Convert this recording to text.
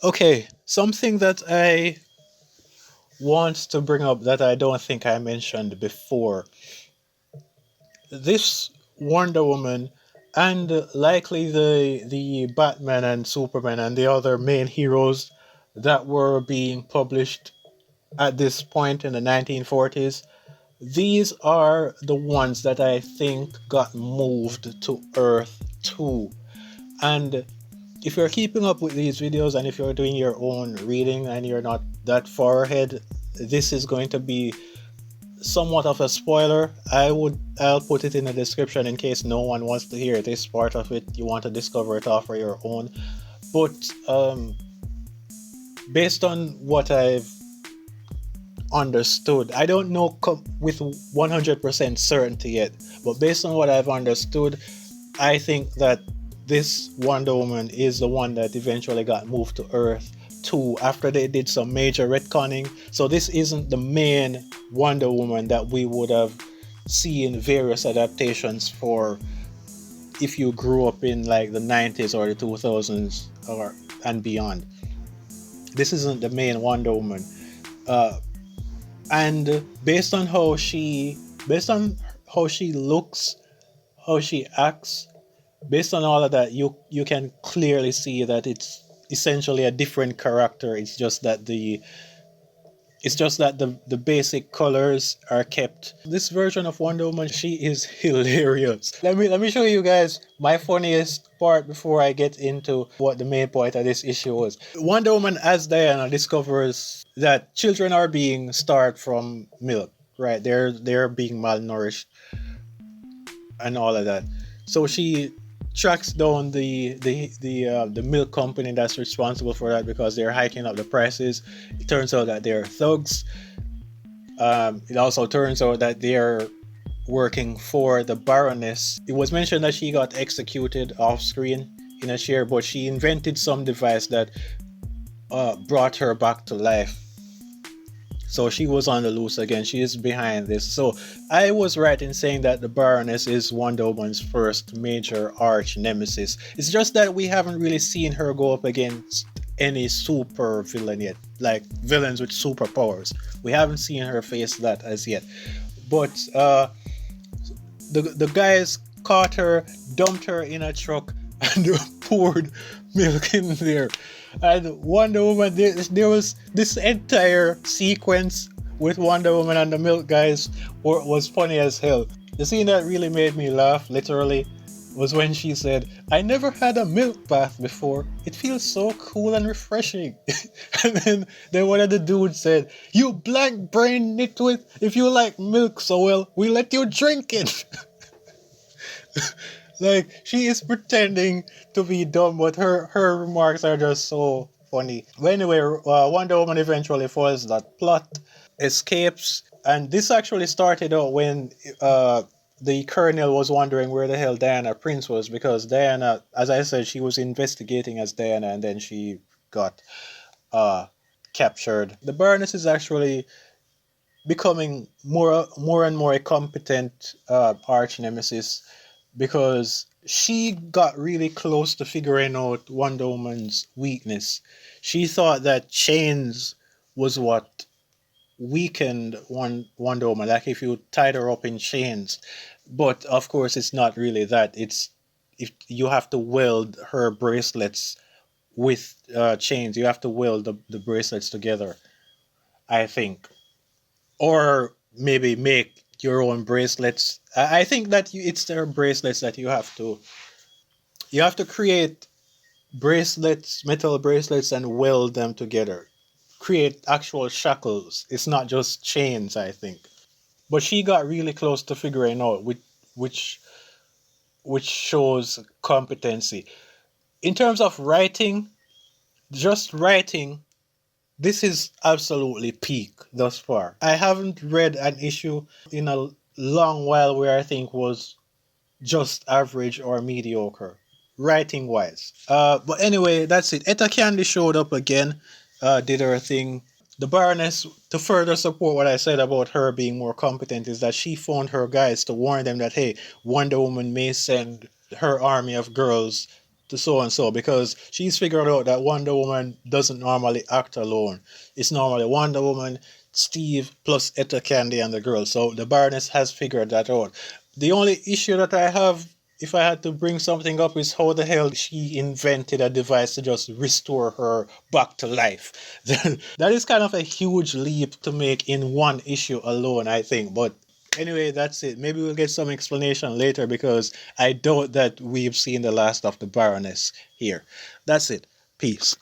Okay, something that I want to bring up that I don't think I mentioned before. This Wonder Woman and likely the Batman and Superman and the other main heroes that were being published at this point in the 1940s, these are the ones that I think got moved to Earth too. And if you're keeping up with these videos and if you're doing your own reading and you're not that far ahead, this is going to be somewhat of a spoiler. I'll put it in the description in case no one wants to hear this part of it. You want to discover it all for your own. But based on what I've understood, I don't know with 100% certainty yet, but based on what I've understood, I think that this Wonder Woman is the one that eventually got moved to Earth 2 after they did some major retconning. So this isn't the main Wonder Woman that we would have seen various adaptations for if you grew up in like the 90s or the 2000s or and beyond. This isn't the main Wonder Woman. Uh, and based on how she looks, how she acts, based on all of that, you can clearly see that it's essentially a different character. It's just that the basic colors are kept. This version of Wonder Woman, she is hilarious. Let me show you guys my funniest part before I get into what the main point of this issue was. Wonder Woman as Diana discovers that children are being starved from milk, right? They're being malnourished and all of that. So she tracks down the milk company that's responsible for that because they're hiking up the prices. It turns out that they're thugs. It also turns out that they're working for the Baroness. It was mentioned that she got executed off screen in a chair, but she invented some device that brought her back to life. So she was on the loose again. She is behind this. So I was right in saying that the Baroness is Wonder Woman's first major arch nemesis. It's just that we haven't really seen her go up against any super villain yet, like villains with superpowers. We haven't seen her face that as yet. But the guys caught her, dumped her in a truck, and poured milk in there. And Wonder Woman, there was this entire sequence with Wonder Woman and the milk guys was funny as hell. The scene that really made me laugh, literally, was when she said, "I never had a milk bath before. It feels so cool and refreshing." And then one of the dudes said, "You blank brain nitwit, if you like milk so well, we let you drink it." Like, she is pretending to be dumb, but her remarks are just so funny. But anyway, Wonder Woman eventually foils that plot, escapes, and this actually started out when the colonel was wondering where the hell Diana Prince was, because Diana, as I said, she was investigating as Diana, and then she got uh, captured. The Baroness is actually becoming more and more a competent arch nemesis because she got really close to figuring out Wonder Woman's weakness. She thought that chains was what weakened Wonder Woman, like if you tied her up in chains. But of course, it's not really that. It's if you have to weld her bracelets with chains, you have to weld the bracelets together, I think, or maybe make your own bracelets. I think that it's their bracelets that you have to create bracelets, metal bracelets, and weld them together. Create actual shackles. It's not just chains, I think. But she got really close to figuring out which which shows competency. In terms of writing, just writing, this is absolutely peak thus far. I haven't read an issue in a long while where I think was just average or mediocre, writing wise. But anyway, that's it. Etta Candy showed up again, did her thing. The Baroness, to further support what I said about her being more competent, is that she phoned her guys to warn them that, hey, Wonder Woman may send her army of girls to so and so, because she's figured out that Wonder Woman doesn't normally act alone. It's normally Wonder Woman, Steve, plus Etta Candy and the girl. So the Baroness has figured that out. The only issue that I have, if I had to bring something up, is how the hell she invented a device to just restore her back to life. That is kind of a huge leap to make in one issue alone, I think. But anyway, that's it. Maybe we'll get some explanation later, because I doubt that we've seen the last of the Baroness here. That's it. Peace.